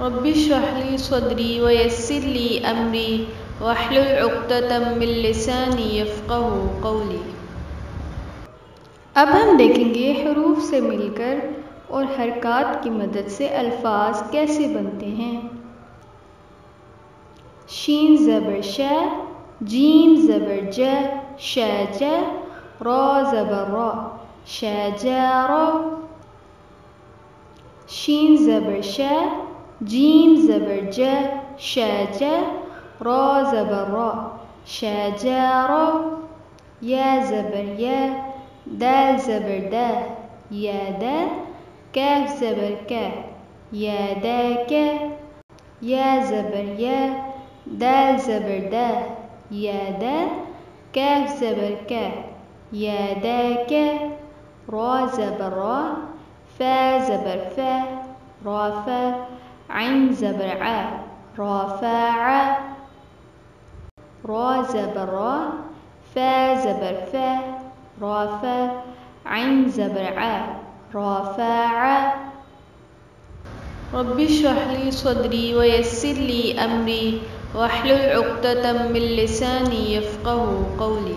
Rabbi इश्रह ली सदरी व यस्सिर ली अमरी वहलुल उक़्दतम मिन लिसानी यफ़क़हू क़ौली। अब हम देखेंगे हरूफ से मिलकर और हरकात की मदद से अल्फाज कैसे बनते हैं। शीन ज़बर शा, जीम ज़बर जा, शाजा, रा ज़बर रा, शाजारा। शीन ज़बर शा, जीम ज़बर जा, शाजा, रा ज़बर रा, शाजारा। या ज़बर या, दाल ज़बर दा, यादा, काफ ज़बर का, यादा का। या ज़बर या, दाल ज़बर दा, यादा, काफ ज़बर का, यादा का। रा ज़बर रा, फा ज़बर फा, राफ़ा, ऐन ज़बर आ, राफ़ा। रा ज़बर रा, फा ज़बर फा, राफ़ा, ऐन ज़बर आ, राफ़ा। रब्बि इश्रह ली सदरी व यस्सिर ली अमरी वहलुल उक़्दतम मिन लिसानी यफ़क़हू क़ौली।